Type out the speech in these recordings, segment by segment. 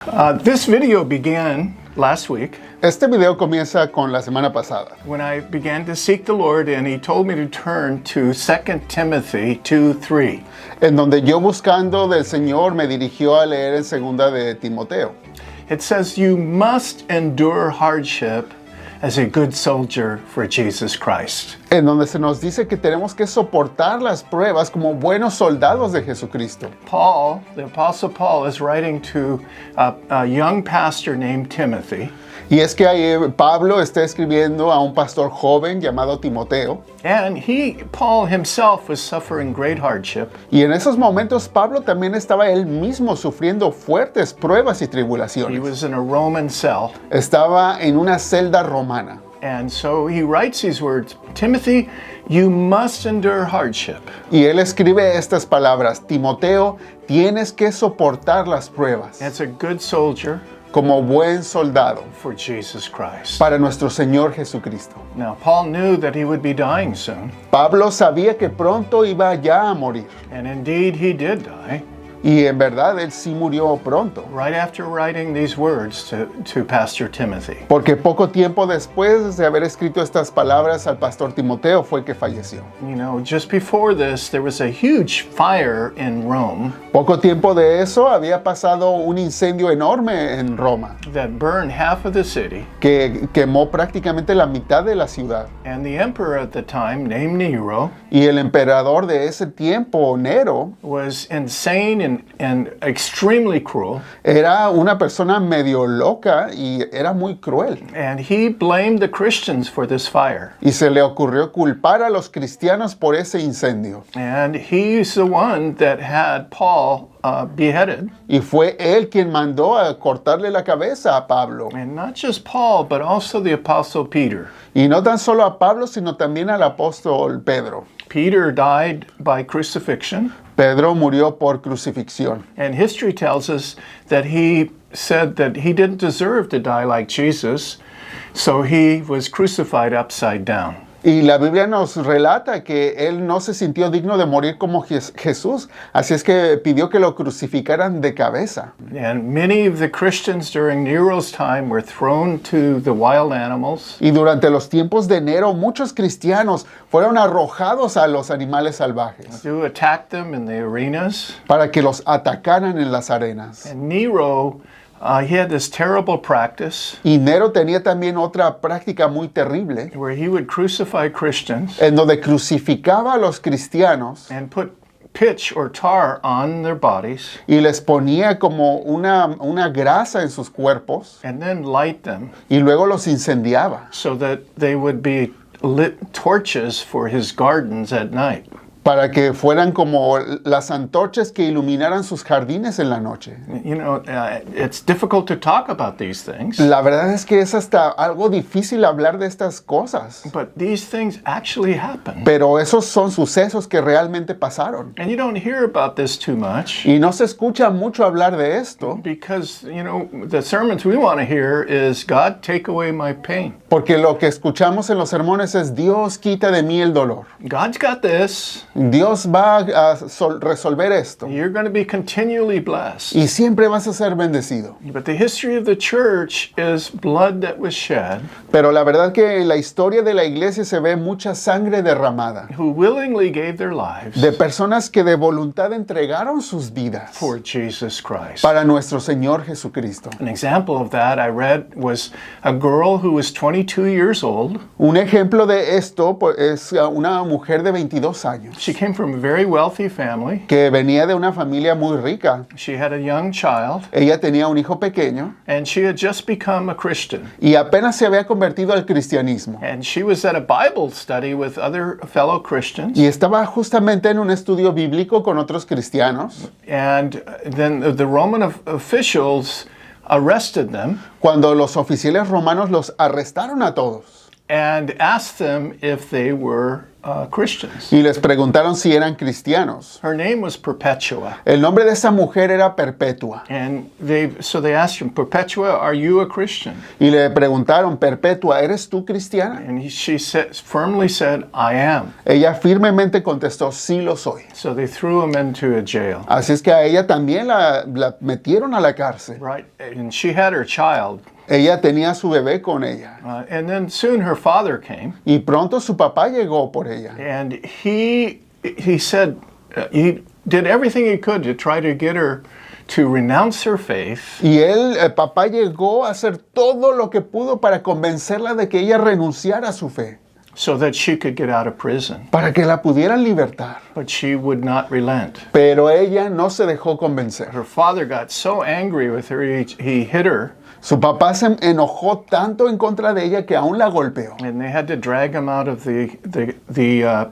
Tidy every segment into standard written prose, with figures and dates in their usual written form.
This video began last week Este video comienza con la semana pasada, when I began to seek the Lord and He told me to turn to 2 Timothy 2:3. en donde yo buscando del Señor me dirigió a leer en segunda de Timoteo. It says, "You must endure hardship as a good soldier for Jesus Christ." En donde se nos dice que tenemos que soportar las pruebas como buenos soldados de Jesucristo. Paul, the Apostle Paul, is writing to a young pastor named Timothy. Y es que ahí Pablo está escribiendo a un pastor joven llamado Timoteo. And Paul himself was suffering great hardship. Y en esos momentos Pablo también estaba él mismo sufriendo fuertes pruebas y He tribulaciones. was in a Roman cell. Estaba en una celda romana. And so he writes these words, "Timothy, you must endure hardship." Y él escribe estas palabras: Timoteo, tienes que soportar las pruebas As a good soldier como buen soldado for Jesus Christ. para nuestro Señor Jesucristo. Now, Paul knew that he would be dying soon, Pablo sabía que pronto iba ya a morir. and indeed he did die, Y en verdad él sí murió pronto. right after writing these words to Pastor Timothy. Porque poco tiempo después de haber escrito estas palabras al pastor Timoteo fue que falleció. You know, just before this, there was a huge fire in Rome Poco tiempo de eso había pasado un incendio enorme en Roma that burned half of the city, que quemó prácticamente la mitad de la ciudad. and the emperor at the time, named Nero, Y el emperador de ese tiempo, Nero, was insane and extremely cruel, era una persona medio loca y era muy cruel. and he blamed the Christians for this fire. Y se le ocurrió culpar a los cristianos por ese incendio. And he's the one that had Paul beheaded. Y fue él quien mandó a cortarle la cabeza a Pablo. And not just Paul, but also the Apostle Peter. Y no tan solo a Pablo, sino también al apóstol Pedro. Peter died by crucifixion. Pedro murió por crucifixión. And history tells us that he said that he didn't deserve to die like Jesus, so he was crucified upside down. Y la Biblia nos relata que él no se sintió digno de morir como Jesús, así es que pidió que lo crucificaran de cabeza. And many of the Christians during Nero's time were thrown to the wild animals. Y durante los tiempos de Nero, muchos cristianos fueron arrojados a los animales salvajes To attack them in the arenas. para que los atacaran en las arenas. And Nero, he had this terrible practice Y Nero tenía también otra práctica muy terrible, where he would crucify Christians en donde crucificaba a los cristianos and put pitch or tar on their bodies y les ponía como una grasa en sus cuerpos and then light them y luego los incendiaba so that they would be lit torches for his gardens at night. para que fueran como las antorchas que iluminaran sus jardines en la noche. You know, it's difficult to talk about these things, La verdad es que es hasta algo difícil hablar de estas cosas, but these things actually happen. pero esos son sucesos que realmente pasaron. And you don't hear about this too much Y no se escucha mucho hablar de esto, because, you know, the sermons we want to hear is, "God, take away my pain. porque lo que escuchamos en los sermones es: Dios, quita de mí el dolor. God's got this. Dios va a resolver esto You're going to be continually blessed." y siempre vas a ser bendecido. But the history of the church is blood that was shed, Pero la verdad que en la historia de la iglesia se ve mucha sangre derramada who willingly gave their lives de personas que de voluntad entregaron sus vidas for Jesus Christ. para nuestro Señor Jesucristo. An example of that I read was a girl who was 22 years old. Un ejemplo de esto pues, es una mujer de 22 años She came from a very wealthy family. que venía de una familia muy rica. She had a young child, Ella tenía un hijo pequeño and she had just become a Christian. y apenas se había convertido al cristianismo. And she was at a Bible study with other fellow Christians. Y estaba justamente en un estudio bíblico con otros cristianos And then the Roman officials arrested them cuando los oficiales romanos los arrestaron a todos and asked them if they were Christians. y les preguntaron si eran cristianos. Her name was Perpetua. El nombre de esa mujer era Perpetua. And so they asked him, Perpetua, are you a Christian? Y le preguntaron, Perpetua, ¿eres tú cristiana? And she firmly said, I am. Ella firmemente contestó, sí lo soy. So they threw him into a jail. Así es que a ella también la metieron a la cárcel. Right? And she had her child. Ella tenía su bebé con ella. And then soon her father came. Y pronto su papá llegó por ella. And he said, he did everything he could to try to get her to renounce her faith. Y el papá llegó a hacer todo lo que pudo para convencerla de que ella renunciara a su fe. So that she could get out of prison. Para que la pudieran libertar. But she would not relent. Pero ella no se dejó convencer. Her father got so angry with her, he hit her. Su papá se enojó tanto en contra de ella que aún la golpeó. And they had to drag him out of the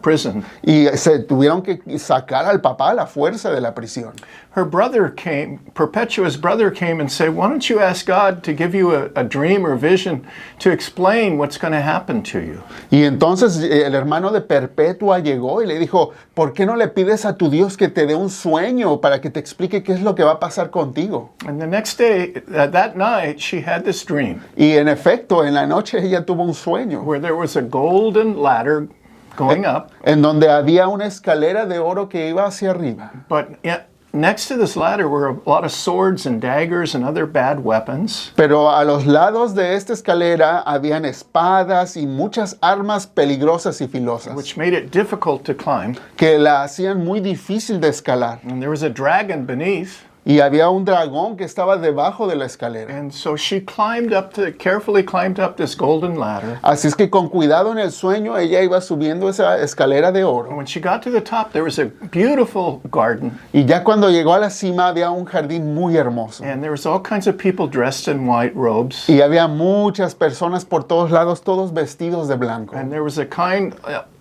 prison. Y se tuvieron que sacar al papá a la fuerza de la prisión. Her brother came, Perpetua's brother came and said, why don't you ask God to give you a dream or vision to explain what's going to happen to you? Y entonces el hermano de Perpetua llegó y le dijo, ¿por qué no le pides a tu Dios que te dé un sueño para que te explique qué es lo que va a pasar contigo? And the next day, that night, she had this dream. Y en efecto, en la noche ella tuvo un sueño. Where there was a golden ladder going up. En donde había una escalera de oro que iba hacia arriba. But next to this ladder were a lot of swords and daggers and other bad weapons. Pero a los lados de esta escalera habían espadas y muchas armas peligrosas y filosas. Which made it difficult to climb. Que la hacían muy difícil de escalar. And there was a dragon beneath. Y había un dragón que estaba debajo de la escalera. And so she carefully climbed up this golden ladder. Así es que con cuidado en el sueño ella iba subiendo esa escalera de oro. When she got to the top, there was a beautiful garden. Y ya cuando llegó a la cima había un jardín muy hermoso. And there was all kinds of people dressed in white robes. Y había muchas personas por todos lados, todos vestidos de blanco. And there was a kind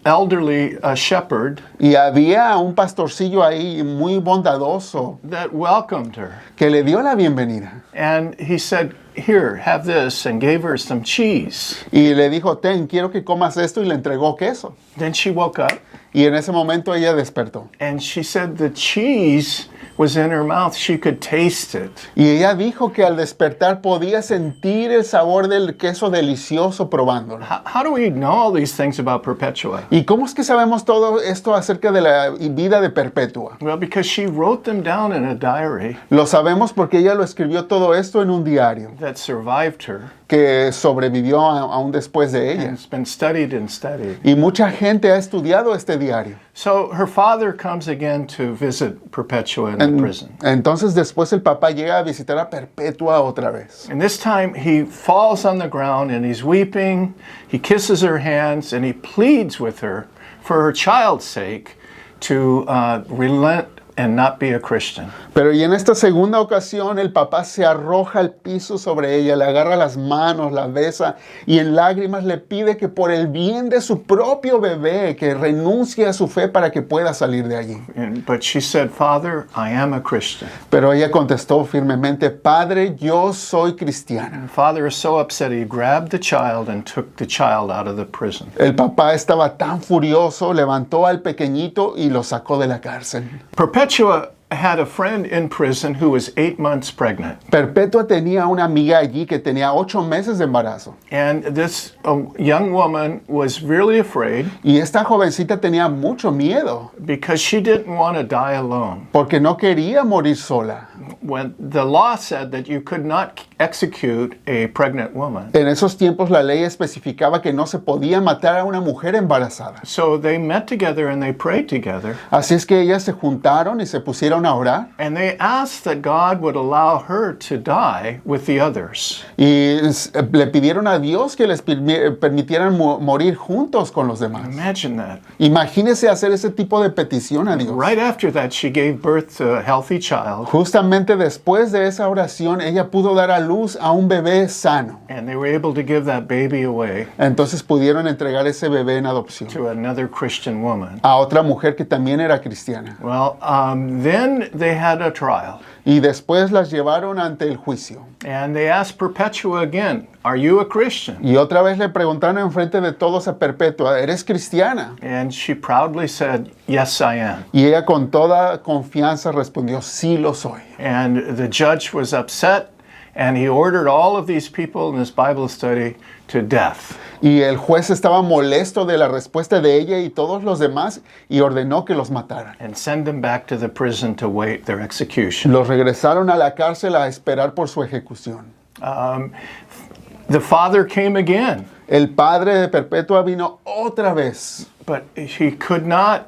elderly shepherd. Y había un pastorcillo ahí muy bondadoso that welcomed her. Que le dio la bienvenida. And he said, here, have this, and gave her some cheese. Y le dijo, ten, quiero que comas esto, y le entregó queso. Then she woke up. Y en ese momento ella despertó. And she said the cheese was in her mouth. She could taste it. Y ella dijo que al despertar podía sentir el sabor del queso delicioso probándolo. How do we know all these things about Perpetua? ¿Y cómo es que sabemos todo esto acerca de la vida de Perpetua? Well, because she wrote them down in a diary. Lo sabemos porque ella lo escribió todo esto en un diario. That survived her. Que sobrevivió aún después de ella. And it's been studied and studied. Y mucha gente ha estudiado este diario. So her father comes again to visit Perpetua in the prison. Entonces después el papá llega a visitar a Perpetua otra vez. And this time he falls on the ground and he's weeping. He kisses her hands and he pleads with her for her child's sake to relent and not be a Christian. Pero y en esta segunda ocasión el papá se arroja al piso sobre ella, le agarra las manos, la besa y en lágrimas le pide que por el bien de su propio bebé que renuncie a su fe para que pueda salir de allí. But she said, Father, I am a Christian. Pero ella contestó firmemente, Padre, yo soy cristiana. The father is so upset he grabbed the child and took the child out of the prison. El papá estaba tan furioso, levantó al pequeñito y lo sacó de la cárcel. Perpetua had a friend in prison who was 8 months pregnant. Perpetua tenía una amiga allí que tenía 8 meses de embarazo. And this young woman was really afraid. Y esta jovencita tenía mucho miedo. Because she didn't want to die alone. Porque no quería morir sola. When the law said that you could not execute a pregnant woman. En esos tiempos la ley especificaba que no se podía matar a una mujer embarazada. So they met together and they prayed together. Así es que ellas se juntaron y se pusieron a orar. And they asked that God would allow her to die with the others. Y le pidieron a Dios que les permitieran morir juntos con los demás. Imagine that. Imagínese hacer ese tipo de petición a Dios. Right after that, she gave birth to a healthy child. Justamente Finalmente, después de esa oración, ella pudo dar a luz a un bebé sano. And they were able to give that baby away Entonces pudieron entregar ese bebé en adopción to another Christian woman. a otra mujer que también era cristiana. Well, then they had a trial. Y después las llevaron ante el juicio. And they asked Perpetua again, "Are you a Christian?" Y otra vez le preguntaron enfrente de todos a Perpetua, ¿eres cristiana? And she proudly said, "Yes, I am." Y ella con toda confianza respondió, sí lo soy. And the judge was upset, and he ordered all of these people in this Bible study to death. Y el juez estaba molesto de la respuesta de ella y todos los demás y ordenó que los mataran. And send them back to the prison to wait their execution. Los regresaron a la cárcel a esperar por su ejecución. The father came again, El padre de Perpetua vino otra vez, but he could not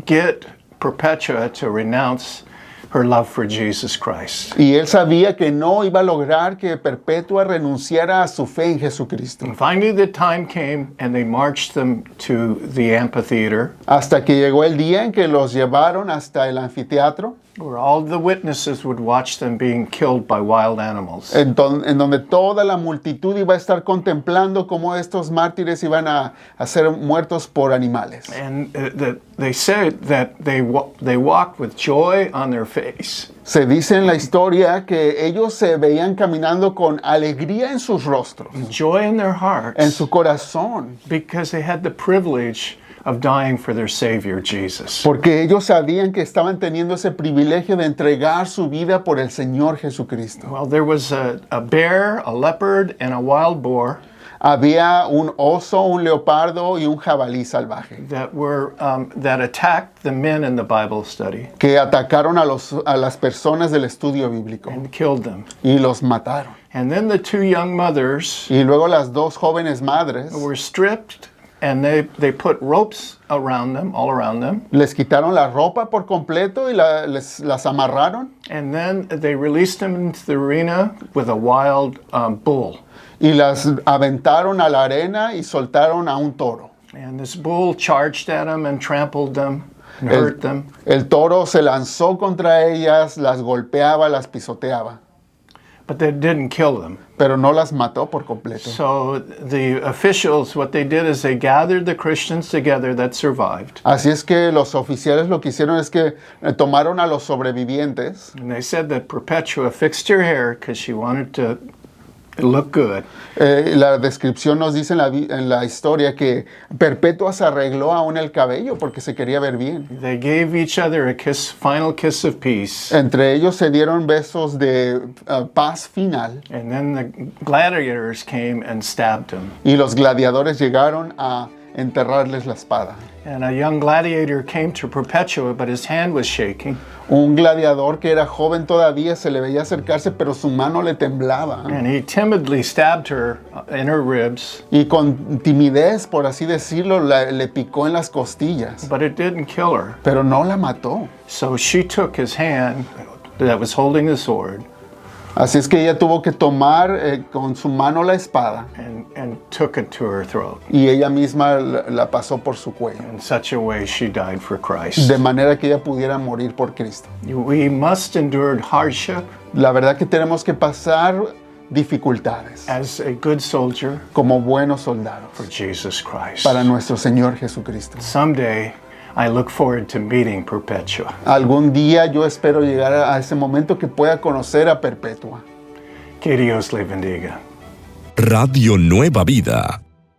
get Perpetua to renounce her love for Jesus Christ. y él sabía que no iba a lograr que Perpetua renunciara a su fe en Jesucristo. And finally the time came and they marched them to the amphitheater Hasta que llegó el día en que los llevaron hasta el anfiteatro, where all the witnesses would watch them being killed by wild animals. en donde toda la multitud iba a estar contemplando cómo estos mártires iban a ser muertos por animales. And they said that they walked with joy on their face. Se dice en la historia que ellos se veían caminando con alegría en sus rostros, Joy in their en hearts su corazón, because they had the privilege of dying for their Savior, Jesus. porque ellos sabían que estaban teniendo ese privilegio de entregar su vida por el Señor Jesucristo. Well, there was a bear, a leopard, and a wild boar Había un oso, un leopardo y un jabalí salvaje that attacked the men in the Bible study que atacaron a las personas del estudio bíblico and killed them. y los mataron. And then the two young mothers Y luego las dos jóvenes madres were stripped, and they put ropes around them, all around them. les quitaron la ropa por completo y las amarraron And then they released them into the arena with a wild bull. y las aventaron a la arena y soltaron a un toro. And this bull charged at them and trampled them and hurt them. El toro se lanzó contra ellas, las golpeaba, las pisoteaba, But that didn't kill them. pero no las mató por completo. So the officials, what they did is they gathered the Christians together that survived. Así es que los oficiales lo que hicieron es que tomaron a los sobrevivientes And they said that Perpetua fixed her hair because she wanted to look good. La descripción nos dice en la historia que Perpetua se arregló aún el cabello porque se quería ver bien. They gave each other a final kiss of peace. Entre ellos se dieron besos de paz final And then the gladiators came and stabbed him. y los gladiadores llegaron a enterrarles la espada. And a young gladiator came to Perpetua, but his hand was shaking. Un gladiador que era joven todavía se le veía acercarse, pero su mano le temblaba. And he timidly stabbed her in her ribs, Y con timidez, por así decirlo, le picó en las costillas, but it didn't kill her. pero no la mató. So she took his hand that was holding the sword Así es que ella tuvo que tomar con su mano la espada and took it to her throat. y ella misma la pasó por su cuello, In such a way, she died for Christ. de manera que ella pudiera morir por Cristo. We must endure hardship La verdad que tenemos que pasar dificultades as a good soldier como buenos soldados for Jesus Christ. para nuestro Señor Jesucristo. Someday, I look forward to meeting Perpetua. Algún día yo espero llegar a ese momento que pueda conocer a Perpetua. Que Dios le bendiga. Radio Nueva Vida.